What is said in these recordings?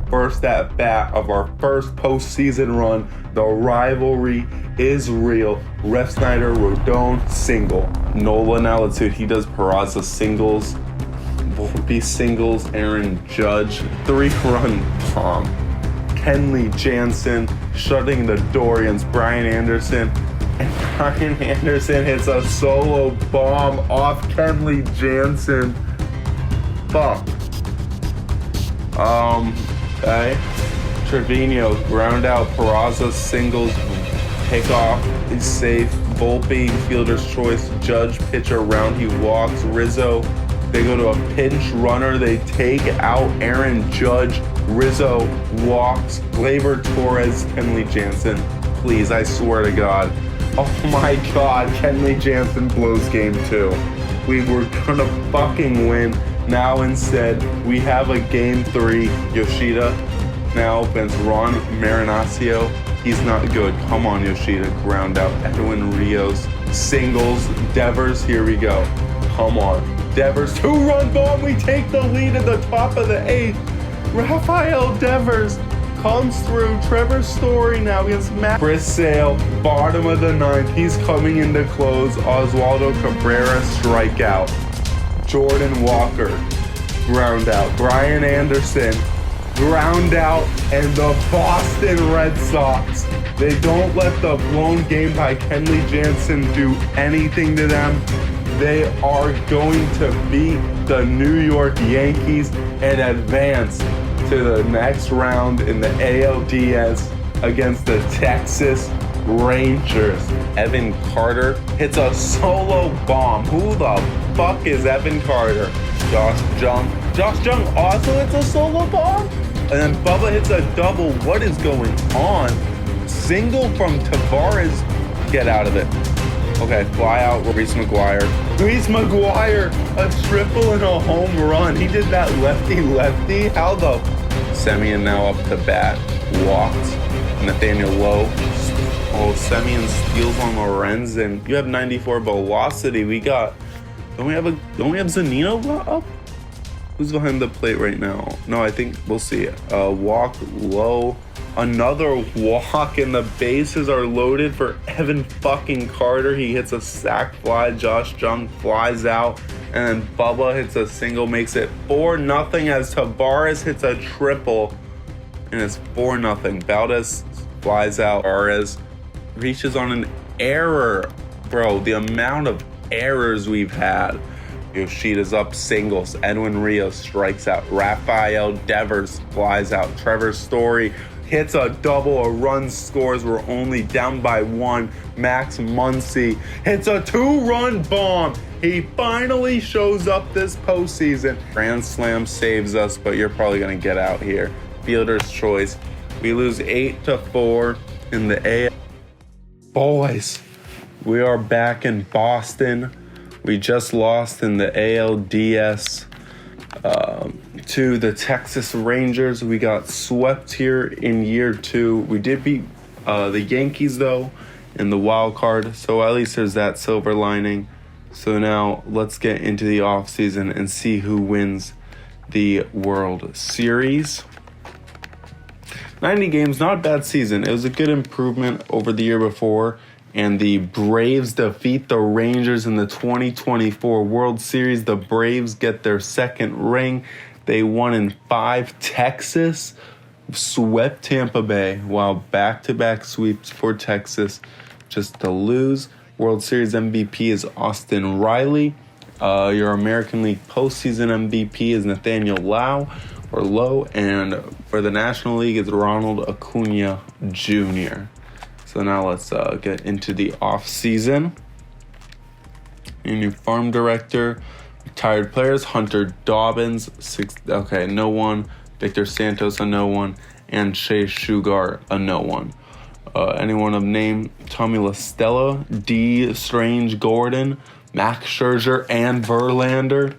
first at bat of our first postseason run. The rivalry is real. Ref Snyder, Rodon, single. Nolan Altitude, he does Peraza singles. Volpe singles. Aaron Judge, 3-run bomb. Kenley Jansen shutting the door against Brian Anderson. And Brian Anderson hits a solo bomb off Kenley Jansen. Fuck. Okay. Trevino ground out. Peraza singles. Pick off. He's safe. Volpe fielder's choice. Judge pitcher round. He walks. Rizzo. They go to a pinch runner. They take out Aaron Judge. Rizzo walks. Gleyber Torres. Kenley Jansen. Please, I swear to God. Oh my God. Kenley Jansen blows game 2. We were gonna fucking win. Now instead, we have a game 3. Yoshida now opens. Ron Marinaccio, he's not good. Come on, Yoshida. Ground out. Edwin Rios. Singles. Devers, here we go. Come on. Devers, 2-run bomb. We take the lead at the top of the 8th. Rafael Devers comes through. Trevor Story now against Matt. Chris Sale, bottom of the 9th. He's coming into close. Oswaldo Cabrera, strikeout. Jordan Walker, ground out. Brian Anderson, ground out. And the Boston Red Sox, they don't let the blown game by Kenley Jansen do anything to them. They are going to beat the New York Yankees and advance to the next round in the ALDS against the Texas Rangers. Evan Carter hits a solo bomb. Who the fuck is Evan Carter? Josh Jung. Josh Jung also hits a solo bomb? And then Bubba hits a double. What is going on? Single from Tavares. Get out of it. Okay, fly out. Reese McGuire. Reese McGuire, a triple and a home run. He did that lefty-lefty. How the... Semien now up to bat. Walked. Nathaniel Lowe. Oh, Semien steals on Lorenzen. You have 94 velocity. We got... Don't we have Zanino up? Who's behind the plate right now? No, I think we'll see it. Walk low. Another walk, and the bases are loaded for Evan fucking Carter. He hits a sac fly. Josh Jung flies out, and then Bubba hits a single, makes it 4-0 as Tavares hits a triple, and it's 4-0. Valdez flies out. Tavares reaches on an error. Bro, the amount of errors we've had. Yoshida's up singles. Edwin Rios strikes out. Rafael Devers flies out. Trevor Story hits a double, a run scores. We're only down by 1. Max Muncy hits a 2-run bomb. He finally shows up this postseason. Grand Slam saves us, but you're probably going to get out here. Fielder's choice. We lose 8-4 in the A. Boys, we are back in Boston. We just lost in the ALDS to the Texas Rangers. We got swept here in year 2. We did beat the Yankees, though, in the wild card. So at least there's that silver lining. So now let's get into the offseason and see who wins the World Series. 90 games, not a bad season. It was a good improvement over the year before. And the Braves defeat the Rangers in the 2024 World Series. The Braves get their second ring. They won in 5. Texas swept Tampa Bay, while back-to-back sweeps for Texas just to lose. World Series MVP is Austin Riley. Your American League postseason MVP is Nathaniel Lowe. And for the National League, it's Ronald Acuna Jr. So now let's get into the offseason. Your new farm director, retired players, Hunter Dobbins, no one. Victor Santos, a no one. And Shea Sugar, a no one. Anyone of name, Tommy La Stella, D. Strange Gordon, Max Scherzer, and Verlander.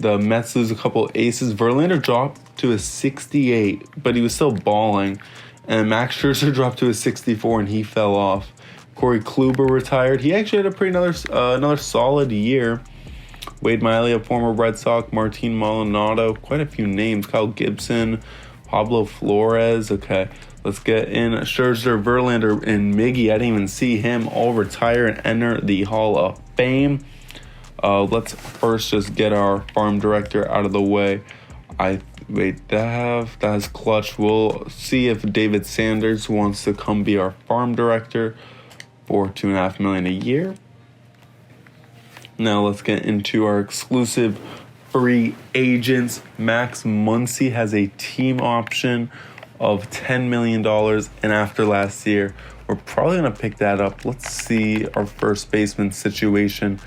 The Mets lose a couple aces. Verlander dropped to a 68, but he was still balling. And Max Scherzer dropped to a 64, and he fell off. Corey Kluber retired. He actually had another solid year. Wade Miley, a former Red Sox. Martin Maldonado, quite a few names. Kyle Gibson Pablo Flores. Okay, let's get in Scherzer, Verlander, and Miggy. I didn't even see him all retire and enter the Hall of Fame. Let's first just get our farm director out of the way. That's clutch. We'll see if David Sanders wants to come be our farm director for $2.5 million a year. Now let's get into our exclusive free agents. Max Muncy has a team option of $10 million, and after last year, we're probably going to pick that up. Let's see our first baseman situation.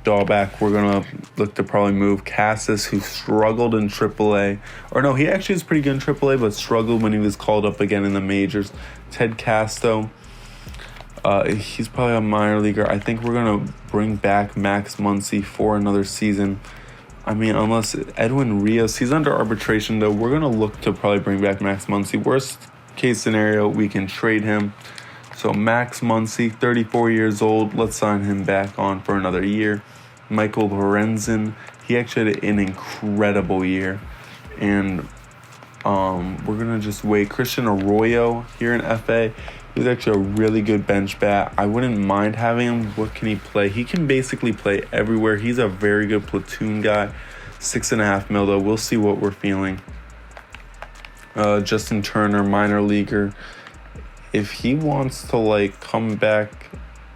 Dahlback, we're going to look to probably move Cassis, who struggled in AAA. Or no, he actually is pretty good in AAA, but struggled when he was called up again in the majors. Ted Casto, he's probably a minor leaguer. I think we're going to bring back Max Muncy for another season. I mean, unless Edwin Rios, he's under arbitration, though. We're going to look to probably bring back Max Muncy. Worst case scenario, we can trade him. So Max Muncy, 34 years old. Let's sign him back on for another year. Michael Lorenzen, he actually had an incredible year. And we're going to just wait. Christian Arroyo here in FA. He's actually a really good bench bat. I wouldn't mind having him. What can he play? He can basically play everywhere. He's a very good platoon guy. $6.5 million, though. We'll see what we're feeling. Justin Turner, minor leaguer. If he wants to come back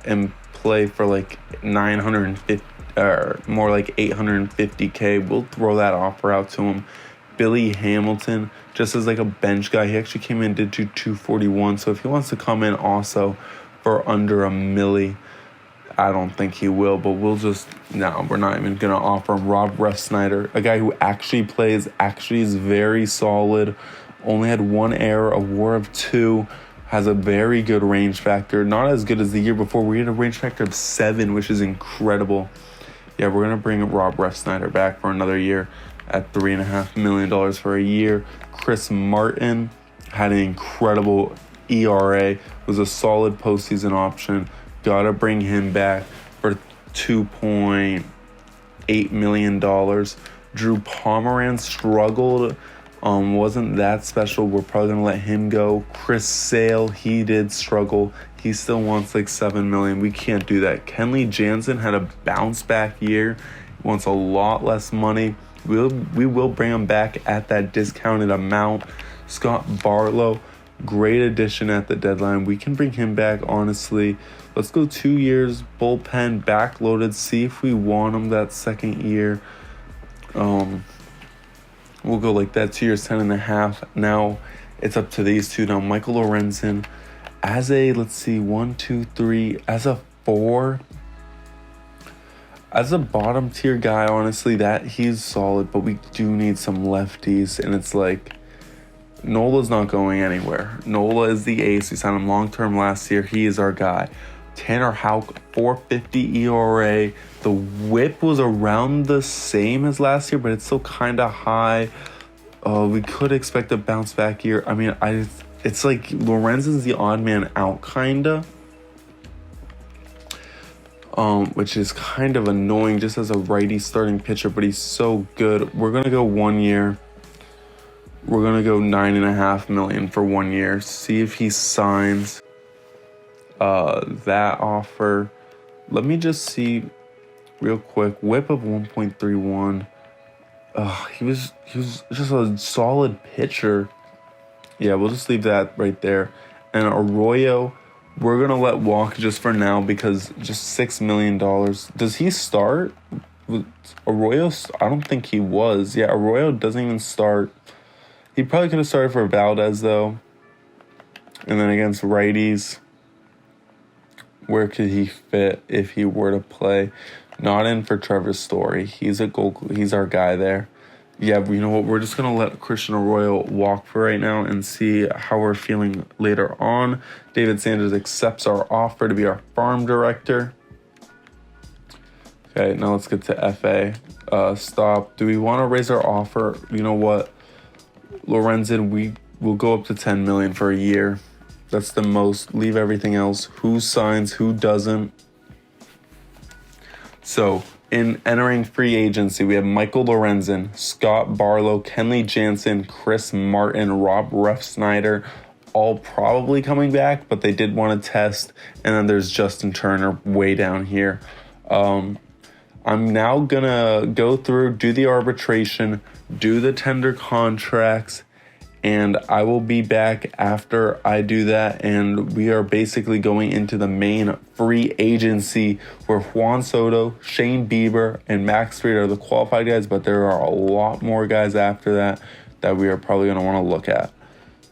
and play for 950 or more like $850K, we'll throw that offer out to him. Billy Hamilton, just as a bench guy, he actually came in and did 241. So if he wants to come in also for under $1 million, I don't think he will. But we're not even gonna offer him. Rob Refsnyder, a guy who actually plays, actually is very solid. Only had one error, a WAR of 2. Has a very good range factor. Not as good as the year before. We had a range factor of 7, which is incredible. Yeah, we're going to bring Rob Refsnyder back for another year at $3.5 million for a year. Chris Martin had an incredible ERA. Was a solid postseason option. Got to bring him back for $2.8 million. Drew Pomeranz struggled. Wasn't that special. We're probably going to let him go. Chris Sale, he did struggle. He still wants $7 million. We can't do that. Kenley Jansen had a bounce back year. He wants a lot less money. We will bring him back at that discounted amount. Scott Barlow, great addition at the deadline. We can bring him back, honestly. Let's go 2 years, bullpen, backloaded. See if we want him that second year. We'll go like that, 2 years, 10.5. Now it's up to these two. Now Michael Lorenzen as a, let's see, 1, 2, 3, as a 4. As a bottom tier guy, honestly, that he's solid, but we do need some lefties. And it's Nola's not going anywhere. Nola is the ace. We signed him long-term last year. He is our guy. Tanner Houck, 4.50 ERA. The whip was around the same as last year, but it's still kind of high. We could expect a bounce back year. I mean, it's Lorenzen's the odd man out, kind of. Which is kind of annoying just as a righty starting pitcher, but he's so good. We're going to go 1 year. We're going to go $9.5 million for 1 year. See if he signs that offer. Let me just see real quick. Whip of 1.31. He was just a solid pitcher. Yeah, we'll just leave that right there. And Arroyo, we're going to let walk just for now because just $6 million. Does he start? Arroyo, I don't think he was. Yeah, Arroyo doesn't even start. He probably could have started for Valdez, though. And then against righties, where could he fit if he were to play? Not in for Trevor Story. He's our guy there. Yeah, you know what? We're just going to let Christian Arroyo walk for right now and see how we're feeling later on. David Sanders accepts our offer to be our farm director. Okay, now let's get to FA. Stop. Do we want to raise our offer? You know what? Lorenzen, we will go up to $10 million for a year. That's the most. Leave everything else. Who signs, who doesn't. So In entering free agency, we have Michael Lorenzen, Scott Barlow, Kenley Jansen, Chris Martin, Rob Refsnyder, all probably coming back, but they did want to test. And then there's Justin Turner way down here. I'm now going to go through, do the arbitration, do the tender contracts, and I will be back after I do that. And we are basically going into the main free agency where Juan Soto, Shane Bieber, and Max Fried are the qualified guys, but there are a lot more guys after that we are probably going to want to look at.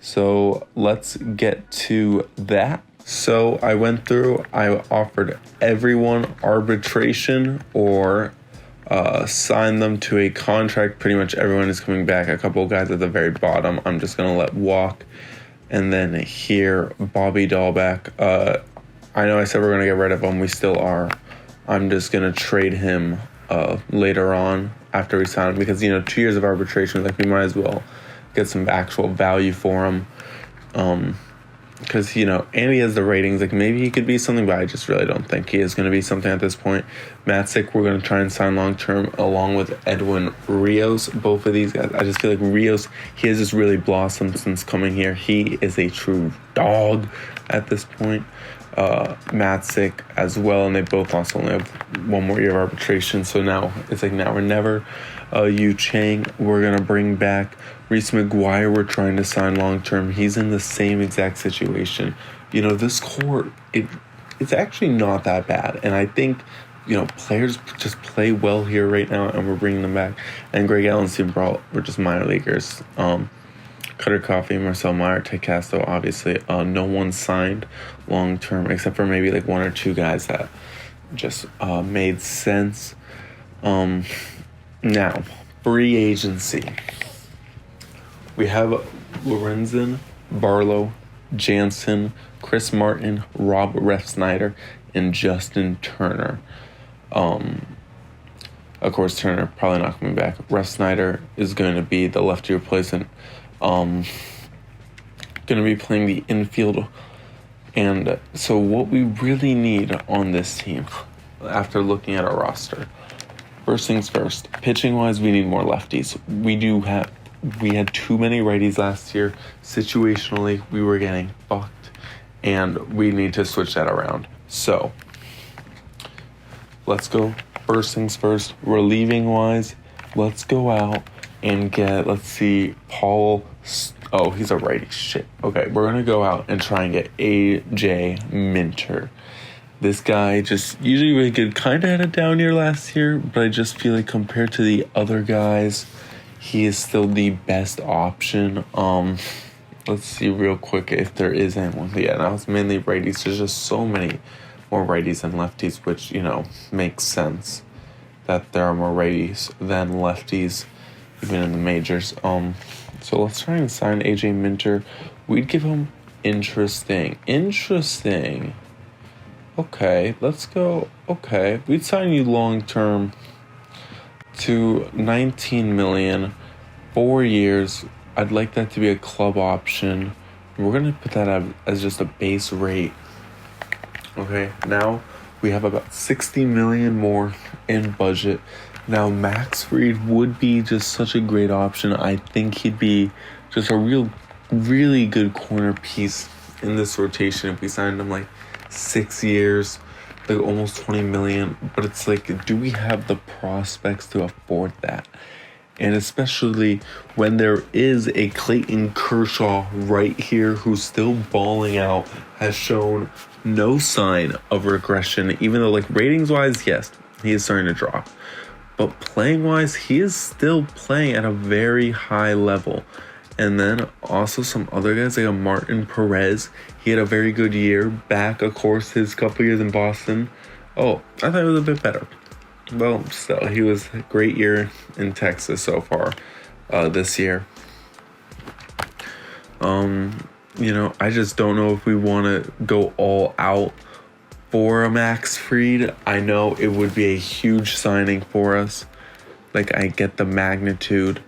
So let's get to that. So I went through, I offered everyone arbitration or sign them to a contract. Pretty much everyone is coming back. A couple of guys at the very bottom I'm just going to let walk. And then here, Bobby Dahlback. I know I said we're going to get rid of him. We still are. I'm just going to trade him later on after we sign him because, 2 years of arbitration, like we might as well get some actual value for him. Because, and he has the ratings. Like, maybe he could be something, but I just really don't think he is going to be something at this point. Matzik, we're going to try and sign long-term along with Edwin Rios. Both of these guys, I just feel like Rios, he has just really blossomed since coming here. He is a true dog at this point. Matzik as well, and they both also only have one more year of arbitration. So now, it's like now or never. Yu Chang, we're going to bring back. Reese McGuire, we're trying to sign long-term. He's in the same exact situation. This core, it's actually not that bad. And I think, players just play well here right now, and we're bringing them back. And Greg Allen, Steve Brault, we're just minor leaguers. Cutter Coffee, Marcel Meyer, Ted Castro, obviously. No one signed long-term, except for maybe like one or two guys that just made sense. Now, free agency. We have Lorenzen, Barlow, Jansen, Chris Martin, Rob Refsnyder, and Justin Turner. Of course, Turner probably not coming back. Refsnyder is going to be the lefty replacement. Going to be playing the infield. And so what we really need on this team, after looking at our roster, first things first, pitching-wise, we need more lefties. We had too many righties last year. Situationally, we were getting fucked, and we need to switch that around. So, let's go. First things first, relieving-wise, let's go out and get, let's see, Paul. Oh, he's a righty. Shit. Okay, we're going to go out and try and get A.J. Minter. This guy just usually really good. Kind of had a down year last year, but I just feel like compared to the other guys, he is still the best option. Let's see real quick if there is anyone. Yeah, now it's mainly righties. There's just so many more righties than lefties, which, makes sense that there are more righties than lefties, even in the majors. So let's try and sign AJ Minter. We'd give him interesting. Okay, let's go. Okay, we'd sign you long-term to $19 million, 4 years. I'd like that to be a club option. We're going to put that as just a base rate. Okay, now we have about $60 million more in budget. Now, Max Fried would be just such a great option. I think he'd be just a really good corner piece in this rotation if we signed him like 6 years, like almost $20 million. But it's like, do we have the prospects to afford that? And especially when there is a Clayton Kershaw right here who's still balling out, has shown no sign of regression, even though like ratings-wise, yes, he is starting to drop. But playing-wise, he is still playing at a very high level. And then also some other guys like a Martin Perez. He had a very good year back, of course, his couple years in Boston. Oh, I thought it was a bit better. Well, still, he was a great year in Texas so far this year. I just don't know if we want to go all out for a Max Fried. I know it would be a huge signing for us. Like, I get the magnitude.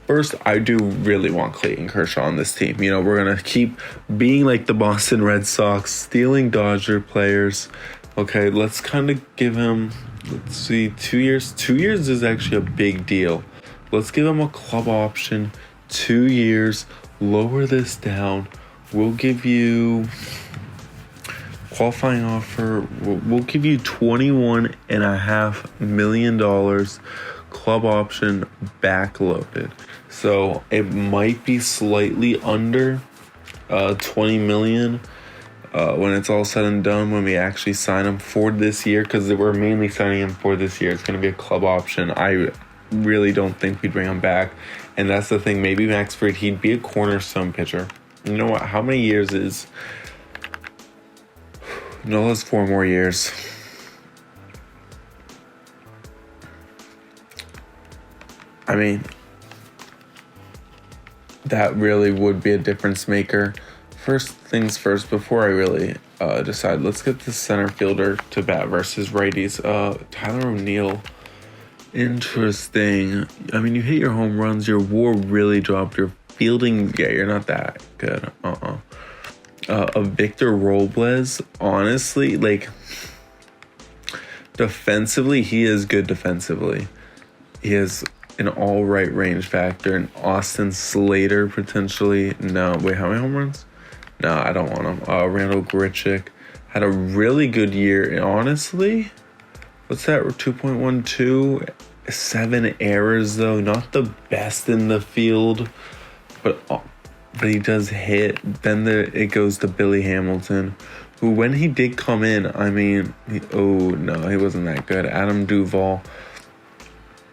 First, I do really want Clayton Kershaw on this team. We're going to keep being like the Boston Red Sox, stealing Dodger players. Okay, let's kind of give him Let's see, 2 years. 2 years is actually a big deal. Let's give him a club option. 2 years. Lower this down. We'll give you qualifying offer. We'll give you $21.5 million. Club option backloaded. So it might be slightly under 20 million when it's all said and done, when we actually sign him for this year, because we're mainly signing him for this year. It's going to be a club option. I really don't think we'd bring him back. And that's the thing. Maybe Max Fried, he'd be a cornerstone pitcher. You know what? How many years is... No, that's 4 more years. I mean, that really would be a difference maker. First things first, before I really decide, let's get the center fielder to bat versus righties. Tyler O'Neill. Interesting. I mean, you hit your home runs, your WAR really dropped, your fielding, yeah, you're not that good. Victor Robles, honestly, like, defensively, he is good defensively. He has an all right range factor. And Austin Slater, potentially. No, wait, how many home runs? No, I don't want him. Randall Grichuk had a really good year. And honestly, what's that? 2.12, 7 errors though. Not the best in the field, but he does hit. Then it goes to Billy Hamilton, who, when he did come in, I mean, he wasn't that good. Adam Duvall.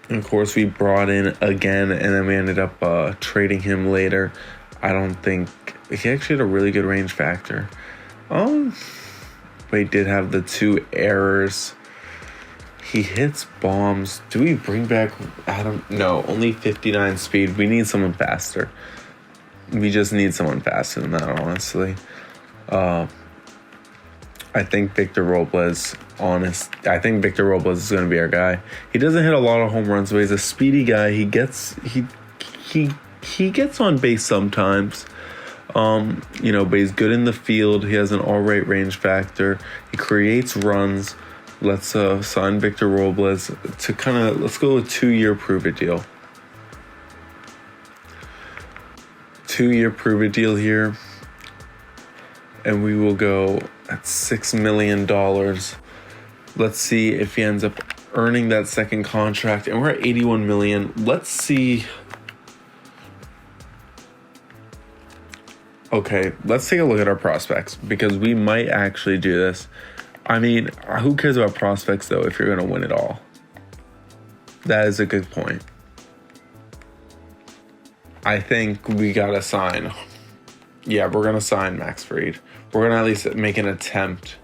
And of course, we brought in again, and then we ended up trading him later. I don't think he actually had a really good range factor. But he did have the 2 errors. He hits bombs. Do we bring back Adam? No, only 59 speed. We need someone faster. We just need someone faster than that, honestly. I think Victor Robles, I think Victor Robles is going to be our guy. He doesn't hit a lot of home runs, but he's a speedy guy. He gets on base sometimes. But he's good in the field. He has an all right range factor. He creates runs. Let's sign Victor Robles to let's go with 2-year prove-it deal. 2-year prove-it deal here. And we will go at $6 million. Let's see if he ends up earning that second contract. And we're at $81 million. Let's see. Okay, let's take a look at our prospects, because we might actually do this. I mean, who cares about prospects, though, if you're going to win it all? That is a good point. I think we got to sign. Yeah, we're going to sign Max Fried. We're going to at least make an attempt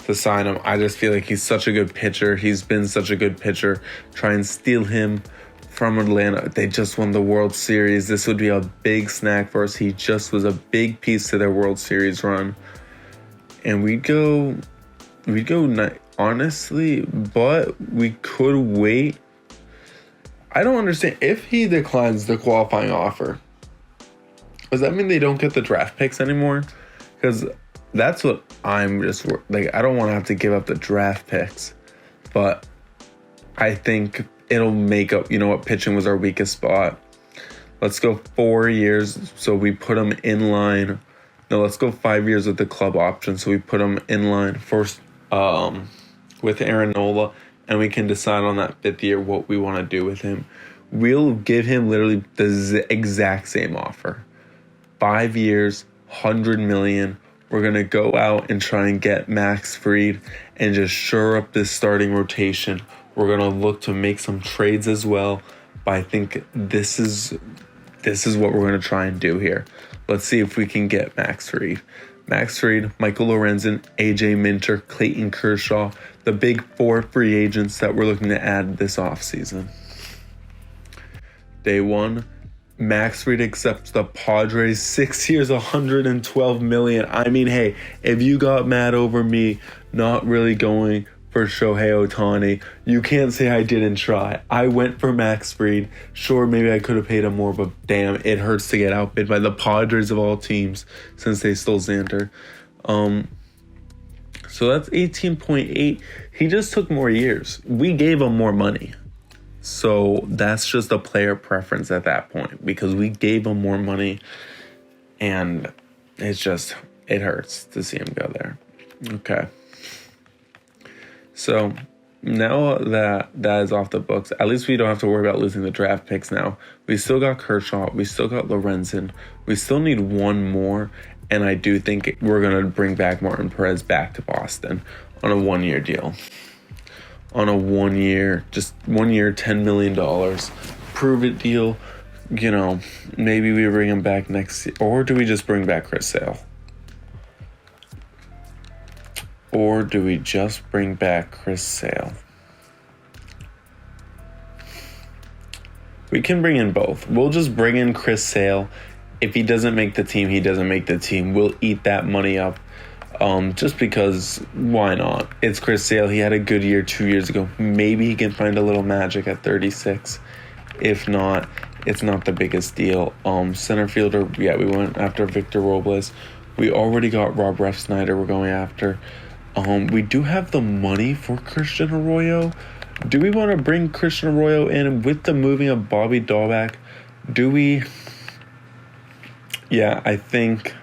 to sign him. I just feel like he's such a good pitcher. He's been such a good pitcher. Try and steal him from Atlanta. They just won the World Series. This would be a big snack for us. He just was a big piece to their World Series run. And we'd go honestly, but we could wait. I don't understand. If he declines the qualifying offer, does that mean they don't get the draft picks anymore? Because that's what I'm just like. I don't want to have to give up the draft picks, but I think it'll make up. You know what? Pitching was our weakest spot. Let's go 4 years. So we put him in line. No, let's go 5 years with the club option. So we put him in line first with Aaron Nola, and we can decide on that 5th year what we want to do with him. We'll give him literally the exact same offer. 5 years, $100 million. We're going to go out and try and get Max Fried and just shore up this starting rotation. We're going to look to make some trades as well. But I think this is what we're going to try and do here. Let's see if we can get Max Fried. Max Fried, Michael Lorenzen, AJ Minter, Clayton Kershaw, the big 4 free agents that we're looking to add this offseason. Day 1, Max Fried accepts the Padres 6 years, $112 million. I mean, hey, if you got mad over me not really going for Shohei Ohtani, you can't say I didn't try. I went for Max Fried. Sure, maybe I could have paid him more, but damn, it hurts to get outbid by the Padres of all teams since they stole Xander. So that's 18.8. He just took more years. We gave him more money. So that's just a player preference at that point because we gave him more money and it hurts to see him go there. Okay. So now that is off the books, at least we don't have to worry about losing the draft picks now. We still got Kershaw. We still got Lorenzen. We still need one more. And I do think we're going to bring back Martin Perez back to Boston on a 1-year deal. On a 1 year, just 1 year, $10 million. Prove it deal. You know, maybe we bring him back next year. Or do we just bring back Chris Sale? Or do we just bring back Chris Sale? We can bring in both. We'll just bring in Chris Sale. If he doesn't make the team, he doesn't make the team. We'll eat that money up. Just because, why not? It's Chris Sale. He had a good year 2 years ago. Maybe he can find a little magic at 36. If not, it's not the biggest deal. Center fielder, yeah, we went after Victor Robles. We already got Rob Refsnyder we're going after. We do have the money for Christian Arroyo. Do we want to bring Christian Arroyo in with the moving of Bobby Dahlback? Do we? Yeah, I think...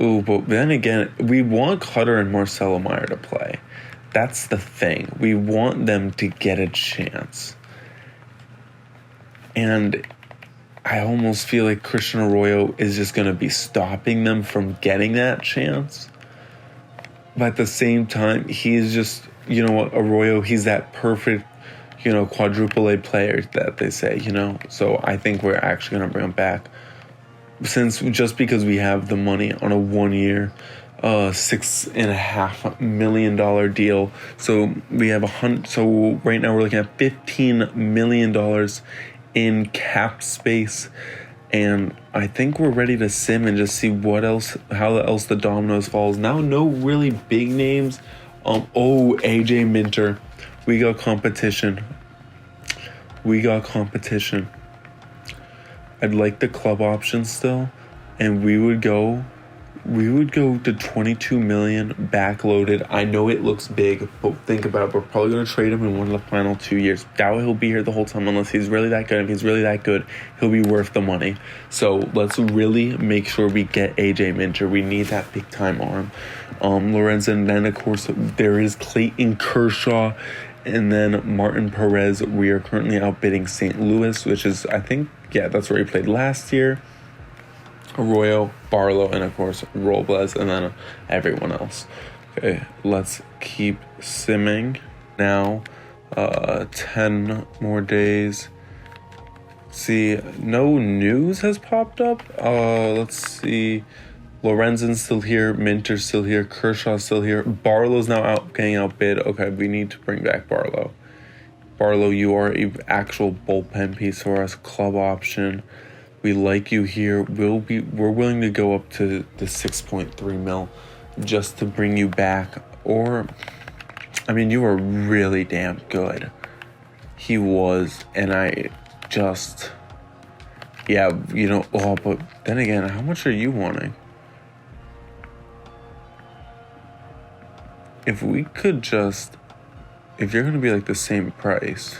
Ooh, but then again, we want Cutter and Marcelo Meyer to play. That's the thing. We want them to get a chance. And I almost feel like Christian Arroyo is just going to be stopping them from getting that chance. But at the same time, he's just, you know what, Arroyo, he's that perfect, you know, quadruple A player that they say, you know. So I think we're actually going to bring him back. Just because we have the money on a 1 year, $6.5 million deal. So we have so right now we're looking at $15 million in cap space. And I think we're ready to sim and just see how else the dominoes falls. Now, no really big names. AJ Minter. We got competition. I'd like the club option still, and we would go to 22 million backloaded. I know it looks big, but think about it. We're probably going to trade him in one of the final 2 years. Doubt he'll be here the whole time unless he's really that good. If he's really that good, he'll be worth the money. So let's really make sure we get AJ Minter. We need that big time arm. Lorenzen, then of course there is Clayton Kershaw. And then Martin Perez, we are currently outbidding St. Louis, which is, I think, yeah, that's where he played last year. Arroyo, Barlow, and of course Robles, and then everyone else. Okay, let's keep simming. Now, 10 more days. See, no news has popped up. Let's see. Lorenzen's still here, Minter's still here, Kershaw's still here. Barlow's now getting outbid. Okay, we need to bring back Barlow. Barlow, you are an actual bullpen piece for us, club option. We like you here. We're willing to go up to the 6.3 mil just to bring you back. Or, I mean, you were really damn good. He was, and yeah, you know. Oh, but then again, how much are you wanting? If we could just, if you're going to be like the same price.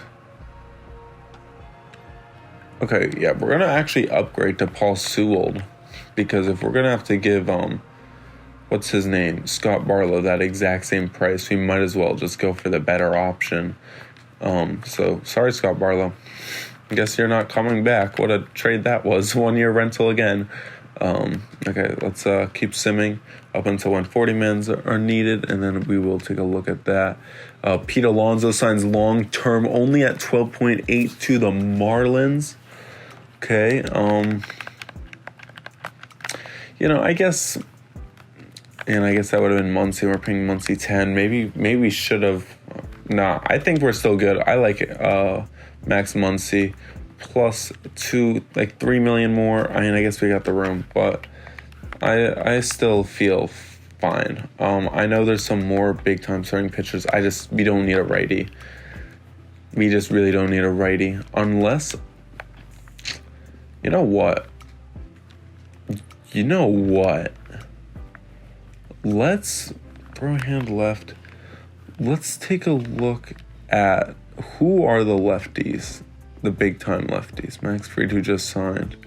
Okay, yeah, we're going to actually upgrade to Paul Sewell. Because if we're going to have to give, what's his name? Scott Barlow that exact same price, we might as well just go for the better option. So, sorry, Scott Barlow. I guess you're not coming back. What a trade that was. 1 year rental again. Okay, let's keep simming up until when 40 mans are needed, and then we will take a look at that. Pete Alonso signs long-term only at 12.8 to the Marlins. Okay, you know, I guess that would have been Muncy. We're paying Muncy 10. Maybe we should have. Nah, I think we're still good. I like it. Max Muncy. Plus 3 million more. I mean, I guess we got the room, but I still feel fine. I know there's some more big time starting pitchers. We don't need a righty. We just really don't need a righty unless, you know what? Let's throw a hand left. let's take a look at who are the lefties, the big time lefties. Max Fried, who just signed.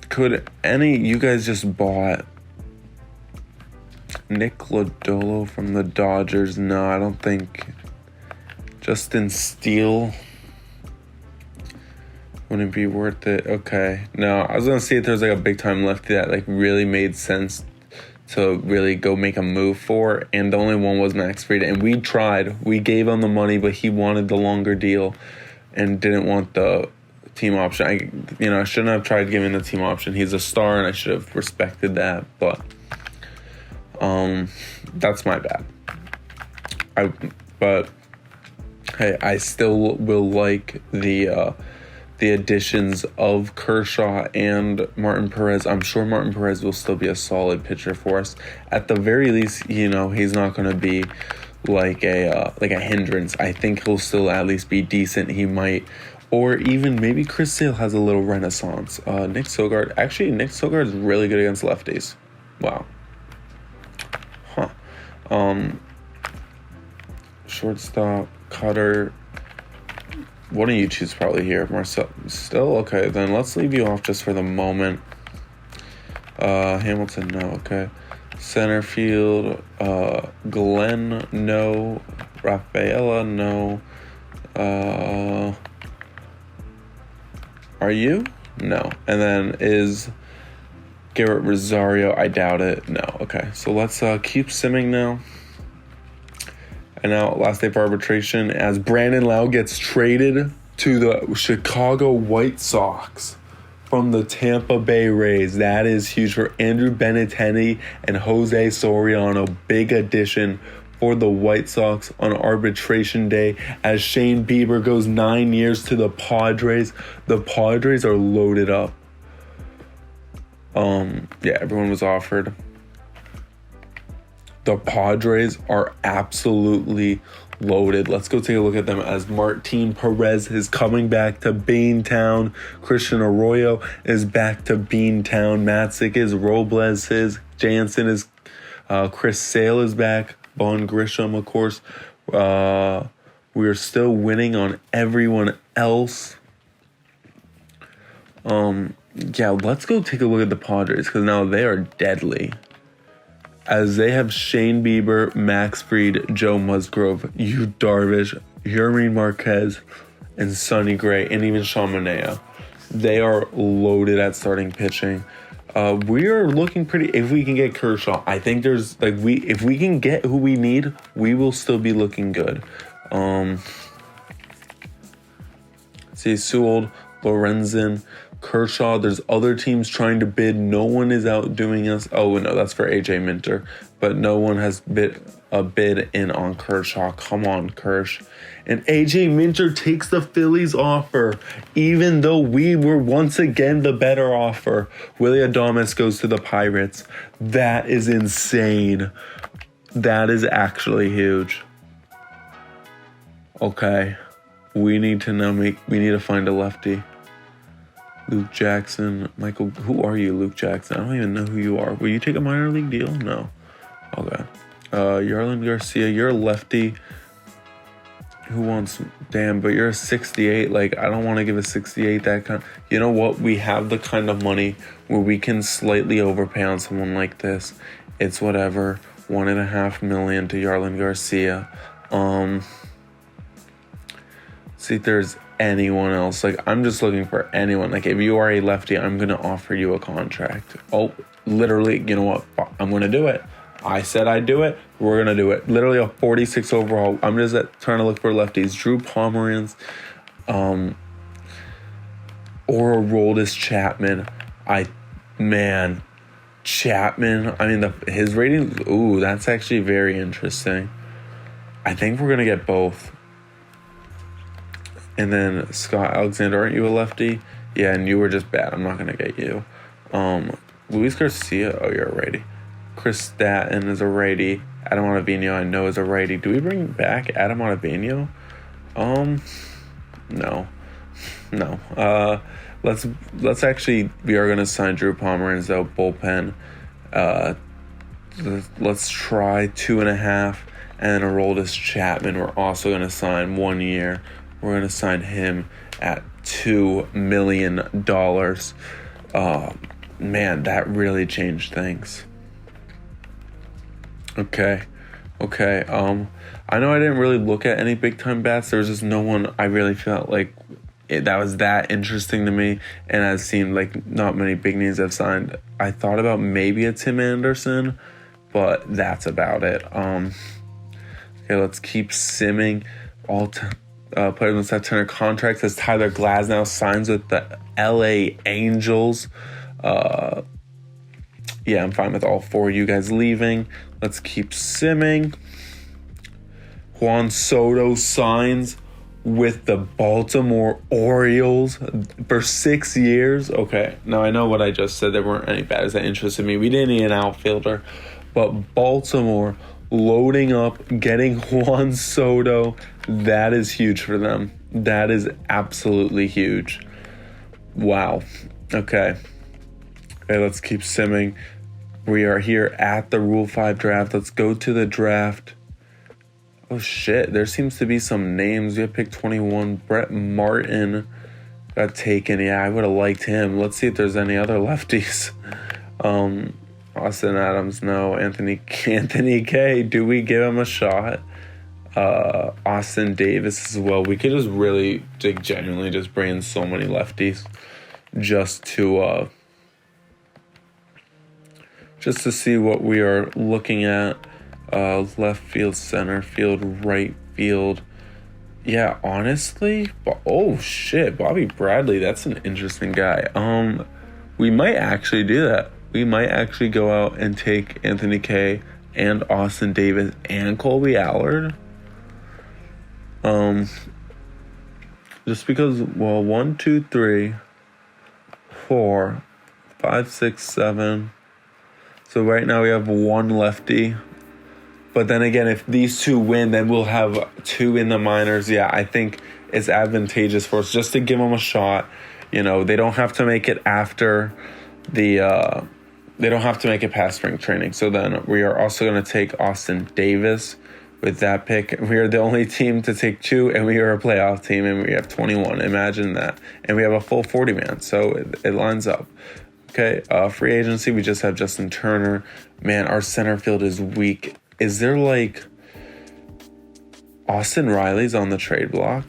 Could any, you guys just bought Nick Lodolo from the Dodgers? No, I don't think. Justin Steele wouldn't be worth it. Okay. No, I was going to see if there's like a big time lefty that like really made sense to really go make a move for. And the only one was Max Fried. And we tried. We gave him the money, but he wanted the longer deal and didn't want the team option. I shouldn't have tried giving the team option. He's a star and I should have respected that. But that's my bad. But hey, I still will like the additions of Kershaw and Martin Perez. I'm sure Martin Perez will still be a solid pitcher for us. At the very least, he's not going to be like a hindrance. I think he'll still at least be decent. He might, or even maybe Chris Sale has a little renaissance. Nick Sogard is really good against lefties. Wow. Shortstop, Cutter. What do you choose probably here? Marcel? Still? Okay, then let's leave you off just for the moment. Hamilton, no, okay. Center field, Glenn, no. Rafaela, no. Are you? No. And then is Garrett Rosario? I doubt it. No. Okay, so let's keep simming now. And now, last day for arbitration, as Brandon Lau gets traded to the Chicago White Sox from the Tampa Bay Rays. That is huge for Andrew Benintendi and Jose Soriano. Big addition for the White Sox on arbitration day. As Shane Bieber goes 9 years to the Padres. The Padres are loaded up. Everyone was offered. The Padres are absolutely loaded. Let's go take a look at them as Martin Perez is coming back to Beantown. Christian Arroyo is back to Beantown. Matzik is, Robles is, Jansen is, Chris Sale is back. Vaughn Grisham, of course. We are still winning on everyone else. Let's go take a look at the Padres because now they are deadly. As they have Shane Bieber, Max Fried, Joe Musgrove, Yu Darvish, Yermin Marquez, and Sonny Gray, and even Sean Manaea. They are loaded at starting pitching. We are looking pretty. If we can get Kershaw, I think there's if we can get who we need, we will still be looking good. See, Sewell, Lorenzen, Kershaw. There's other teams trying to bid. No one is outdoing us. Oh no, that's for AJ Minter. But no one has bid in on Kershaw. Come on, Kersh. And AJ Minter takes the Phillies offer, even though we were once again the better offer. Willie Adames goes to the Pirates. That is insane. That is actually huge. Okay. We need to find a lefty. Luke Jackson, Michael, who are you, Luke Jackson? I don't even know who you are. Will you take a minor league deal? No. Okay. Yarlin Garcia, you're a lefty. Who wants, but you're a 68. I don't want to give a 68 that kind. You know what? We have the kind of money where we can slightly overpay on someone like this. It's whatever. $1.5 million to Yarlin Garcia. See if there's anyone else. I'm just looking for anyone. If you are a lefty, I'm going to offer you a contract. Oh, literally, you know what? I'm going to do it. I said I'd do it. We're going to do it. Literally a 46 overall. I'm just trying to look for lefties. Drew Pomeranz, or Aroldis Chapman. Chapman. His ratings. Ooh, that's actually very interesting. I think we're going to get both. And then Scott Alexander, aren't you a lefty? Yeah, and you were just bad. I'm not going to get you. Luis Garcia, oh, you're a righty. Chris Statton is a righty. Adam Ottavino, I know, is a righty. Do we bring back Adam Ottavino? No. Let's actually, we are going to sign Drew Pomeranz, though, bullpen. let's try 2.5, and then Aroldis Chapman. We're also going to sign 1 year. We're going to sign him at $2 million. Man, that really changed things. Okay. I know I didn't really look at any big time bats. There was just no one I really felt like that was that interesting to me, and I've seen like not many big names I've signed. I thought about maybe a Tim Anderson, but that's about it. Okay, let's keep simming. All players must have 10-year contracts as Tyler Glasnow signs with the LA Angels. Yeah, I'm fine with all 4 of you guys leaving. Let's keep simming. Juan Soto signs with the Baltimore Orioles for 6 years. Okay, now I know what I just said. There weren't any bats that interested me. We didn't need an outfielder. But Baltimore loading up, getting Juan Soto, that is huge for them. That is absolutely huge. Wow. Okay, let's keep simming. We are here at the Rule 5 draft. Let's go to the draft. Oh, shit. There seems to be some names. We have pick 21. Brett Martin got taken. Yeah, I would have liked him. Let's see if there's any other lefties. Austin Adams, no. Anthony K. Do we give him a shot? Austin Davis as well. We could just really, genuinely just bring in so many lefties just to see what we are looking at. Left field, center field, right field. Yeah, honestly, oh shit, Bobby Bradley, that's an interesting guy. We might actually do that. We might actually go out and take Anthony K and Austin Davis and Colby Allard. Just because, 1, 2, 3, 4, 5, 6, 7. So right now we have 1 lefty. But then again, if these 2 win, then we'll have 2 in the minors. Yeah, I think it's advantageous for us just to give them a shot. You know, they don't have to make it after the they don't have to make it past spring training. So then we are also going to take Austin Davis with that pick. We are the only team to take 2, and we are a playoff team, and we have 21. Imagine that. And we have a full 40-man, so it lines up. Okay, free agency, we just have Justin Turner. Man, our center field is weak. Is there like Austin Riley's on the trade block?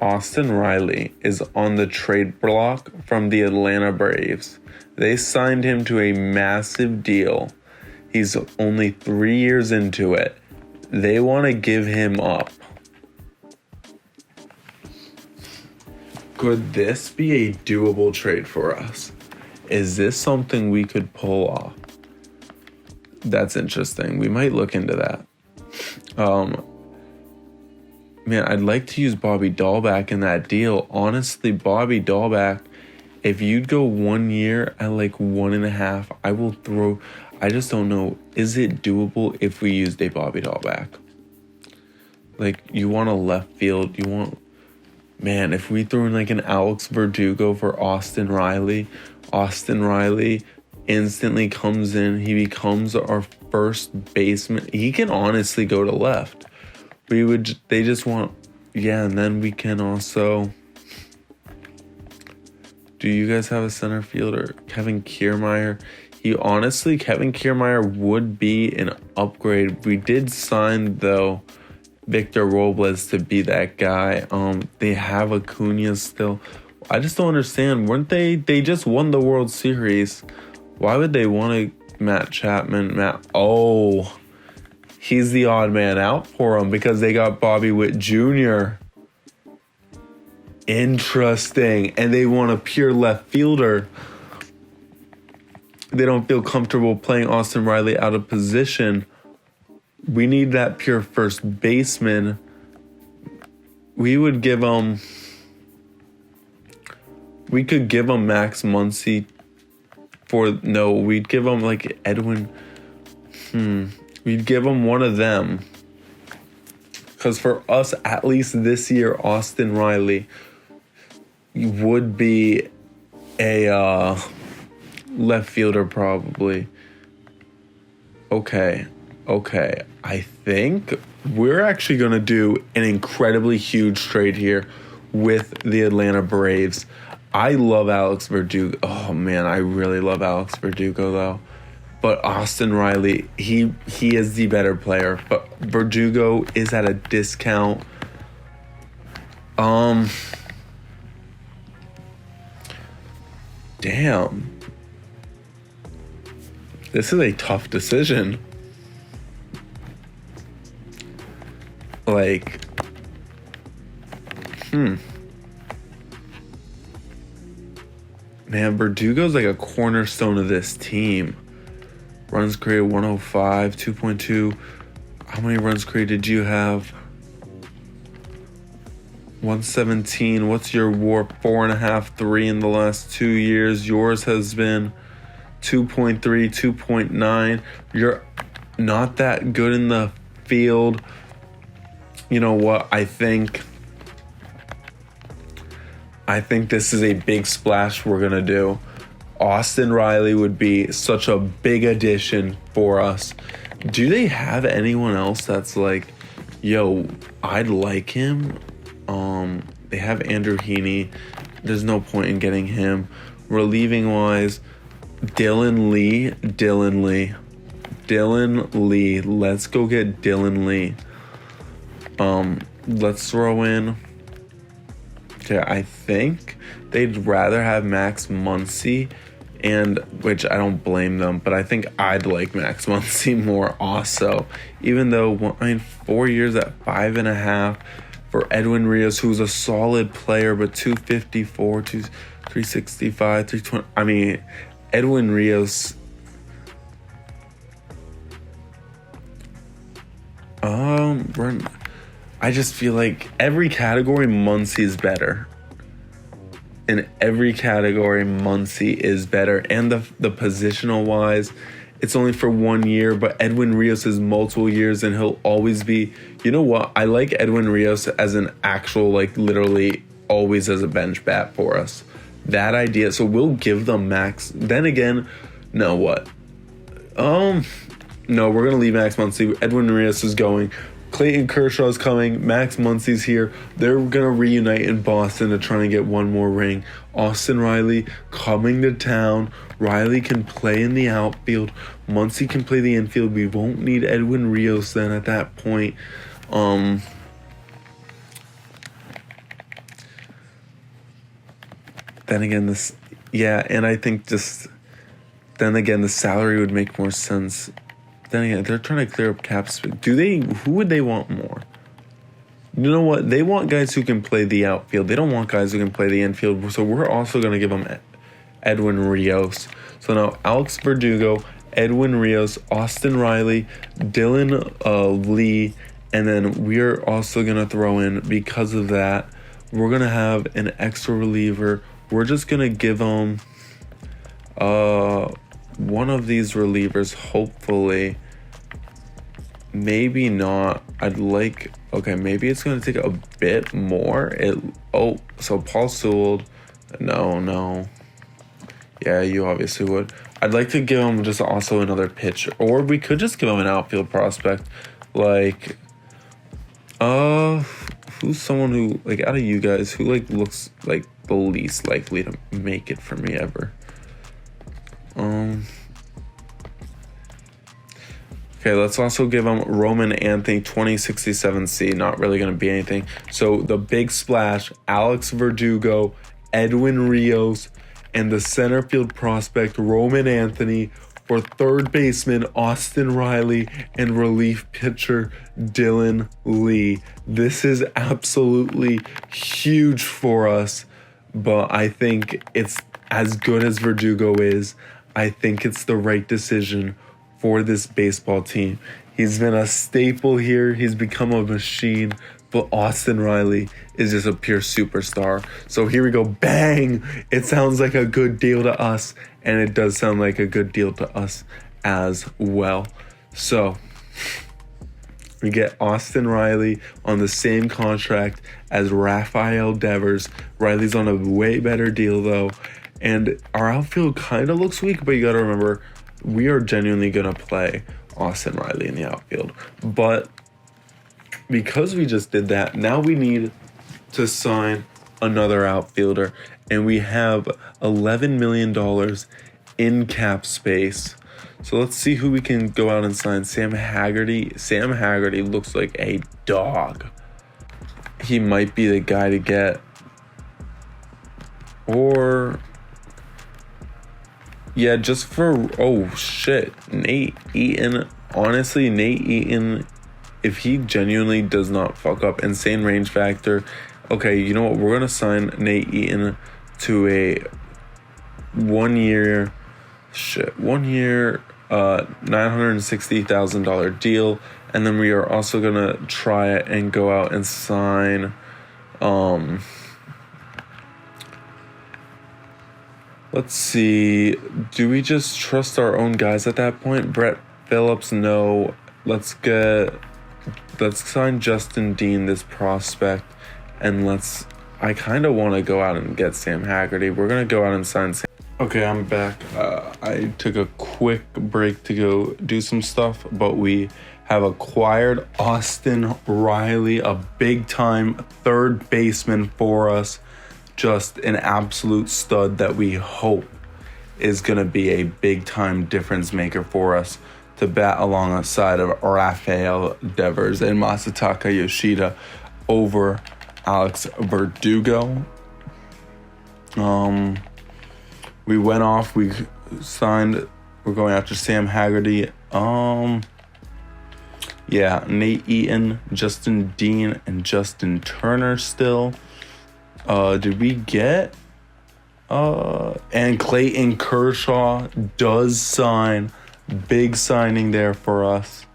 Austin Riley is on the trade block from the Atlanta Braves. They signed him to a massive deal. He's only 3 years into it. They want to give him up. Could this be a doable trade for us? Is this something we could pull off? That's interesting. We might look into that. Man, I'd like to use Bobby Dahlback in that deal. Honestly, Bobby Dahlback, if you'd go 1 year at like 1.5, I will throw. I just don't know. Is it doable if we used a Bobby Dahlback? Like, you want a left field. You want. Man, if we threw in like an Alex Verdugo for Austin Riley instantly comes in. He becomes our first baseman. He can honestly go to left. They just want, and then we can also. Do you guys have a center fielder? Kevin Kiermaier. Kevin Kiermaier would be an upgrade. We did sign, though, Victor Robles to be that guy. They have Acuna still. I just don't understand. They just won the World Series. Why would they want to Matt Chapman? He's the odd man out for them because they got Bobby Witt Jr. Interesting. And they want a pure left fielder. They don't feel comfortable playing Austin Riley out of position. We need that pure first baseman. We could give him Max Muncy we'd give him like Edwin. We'd give him one of them. Because for us, at least this year, Austin Riley would be a left fielder probably. Okay. I think we're actually going to do an incredibly huge trade here with the Atlanta Braves. I love Alex Verdugo. Oh, man, I really love Alex Verdugo, though. But Austin Riley, he is the better player. But Verdugo is at a discount. Damn. This is a tough decision. Like, man, Verdugo's like a cornerstone of this team. Runs created 105, 2.2. How many runs created did you have? 117. What's your WAR? 4.5, 3 in the last 2 years. Yours has been 2.3, 2.9. You're not that good in the field. You know what? I think this is a big splash we're going to do. Austin Riley would be such a big addition for us. Do they have anyone else that's like, yo, I'd like him? They have Andrew Heaney. There's no point in getting him. Relieving wise, Dylan Lee. Let's go get Dylan Lee. Let's throw in. Okay, I think they'd rather have Max Muncy, and which I don't blame them, but I think I'd like Max Muncy more also. Even though 4 years at 5.5 for Edwin Rios, who's a solid player, but 254, 365, 320. I mean, Edwin Rios. I just feel like every category Muncy is better. In every category, Muncy is better. And the positional wise, it's only for 1 year, but Edwin Rios is multiple years, and he'll always be. You know what? I like Edwin Rios as an actual, like, literally always as a bench bat for us. That idea. So we'll give them Max. Then again, no, what? No, we're gonna leave Max Muncy. Edwin Rios is going. Clayton Kershaw's coming. Max Muncy's here. They're going to reunite in Boston to try and get one more ring. Austin Riley coming to town. Riley can play in the outfield. Muncy can play the infield. We won't need Edwin Rios then at that point. Then again, and I think then again, the salary would make more sense. Then again, they're trying to clear up cap space. Who would they want more? You know what? They want guys who can play the outfield. They don't want guys who can play the infield. So we're also going to give them Edwin Rios. So now Alex Verdugo, Edwin Rios, Austin Riley, Dylan Lee, and then we're also going to throw in, because of that, we're going to have an extra reliever. We're just going to give them one of these relievers, hopefully. Maybe not. Maybe it's going to take a bit more. So Paul Sewell. No. Yeah, you obviously would. I'd like to give him just also another pitcher. Or we could just give him an outfield prospect. Like, who's someone who, like, out of you guys, who, like, looks like the least likely to make it for me ever? Okay, let's also give him Roman Anthony, 2067C. Not really going to be anything. So the big splash, Alex Verdugo, Edwin Rios, and the center field prospect, Roman Anthony, for third baseman, Austin Riley, and relief pitcher, Dylan Lee. This is absolutely huge for us, but I think it's as good as Verdugo is. I think it's the right decision for this baseball team. He's been a staple here. He's become a machine. But Austin Riley is just a pure superstar. So here we go. Bang! It sounds like a good deal to us. And it does sound like a good deal to us as well. So we get Austin Riley on the same contract as Rafael Devers. Riley's on a way better deal, though. And our outfield kind of looks weak, but you got to remember, we are genuinely going to play. Austin Riley in the outfield. But because we just did that, now we need to sign another outfielder, and we have $11 million in cap space. So let's see who we can go out and sign. Sam Haggerty. Sam Haggerty looks like a dog. He might be the guy to get. Or, yeah, just for, oh shit, Nate Eaton. Honestly, Nate Eaton, if he genuinely does not fuck up, insane range factor. Okay, you know what? We're going to sign Nate Eaton to a 1 year, $960,000 deal. And then we are also going to try it and go out and sign, let's see, do we just trust our own guys at that point? Brett Phillips, no. Let's sign Justin Dean, this prospect, and I kind of want to go out and get Sam Haggerty. We're going to go out and sign Sam. Okay, I'm back. I took a quick break to go do some stuff, but we have acquired Austin Riley, a big-time third baseman for us. Just an absolute stud that we hope is going to be a big-time difference maker for us to bat alongside of Rafael Devers and Masataka Yoshida over Alex Verdugo. We went off. We signed. We're going after Sam Haggerty. Yeah, Nate Eaton, Justin Dean, and Justin Turner still. Did we get? And Clayton Kershaw does sign. Big signing there for us.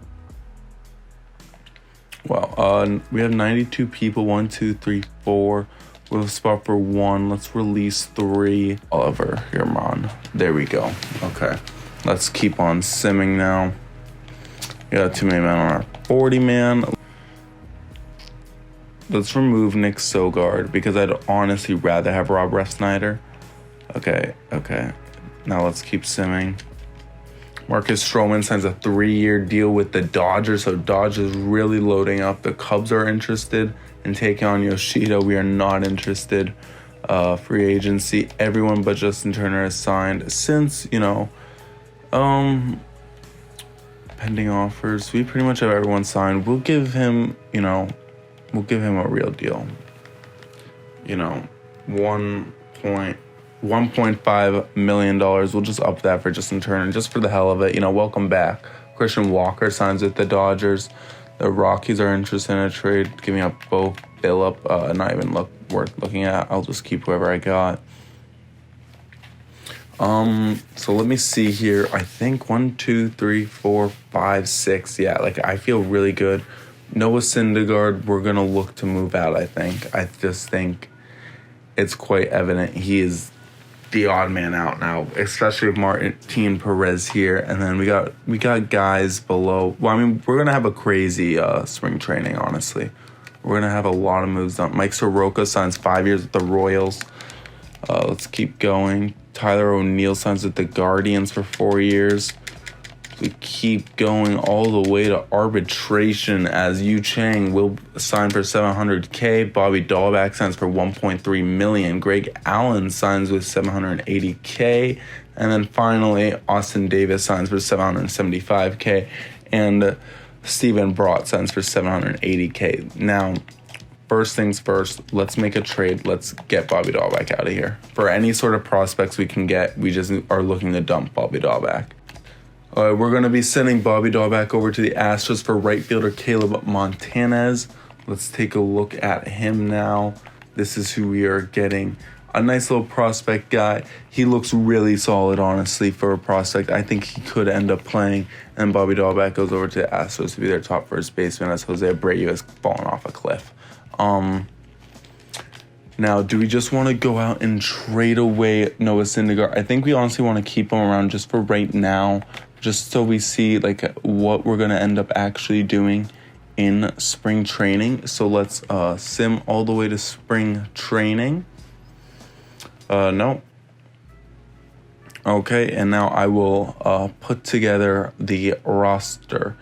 Wow. We have 92 people. 1, 2, 3, 4. We have a spot for 1. Let's release 3. Oliver Herman. There we go. Okay. Let's keep on simming now. We got too many men on our 40-man. Let's remove Nick Sogard because I'd honestly rather have Rob Refsnyder. Okay. Now let's keep simming. Marcus Stroman signs a 3-year deal with the Dodgers, so Dodgers really loading up. The Cubs are interested in taking on Yoshida. We are not interested. Free agency. Everyone but Justin Turner is signed. Since, pending offers, we pretty much have everyone signed. We'll give him a real deal. $1.5 million. We'll just up that for Justin Turner, just for the hell of it. Welcome back. Christian Walker signs with the Dodgers. The Rockies are interested in a trade, giving up Bo Phillip. Not even worth looking at. I'll just keep whoever I got. So let me see here. I think 1, 2, 3, 4, 5, 6. Yeah, I feel really good. Noah Syndergaard, we're gonna look to move out. I just think it's quite evident he is the odd man out now, especially with Martin Perez here. And then we got guys below. Well, we're gonna have a crazy spring training. Honestly, we're gonna have a lot of moves done. Mike Soroka signs 5 years with the Royals. Let's keep going. Tyler O'Neill signs with the Guardians for 4 years. We keep going all the way to arbitration as Yu Chang will sign for $700K. Bobby Dahlback signs for $1.3 million. Greg Allen signs with $780K. And then finally, Austin Davis signs for $775K. And Steven Brott signs for $780K. Now, first things first, let's make a trade. Let's get Bobby Dahlback out of here. For any sort of prospects we can get, we just are looking to dump Bobby Dahlback. We're going to be sending Bobby Dahlback over to the Astros for right fielder Caleb Montanez. Let's take a look at him now. This is who we are getting. A nice little prospect guy. He looks really solid, honestly, for a prospect. I think he could end up playing. And Bobby Dahlback goes over to the Astros to be their top first baseman as Jose Abreu has fallen off a cliff. Now, do we just want to go out and trade away Noah Syndergaard? I think we honestly want to keep him around just for right now, just so we see what we're going to end up actually doing in spring training. So let's sim all the way to spring training. No. Okay, and now I will put together the roster.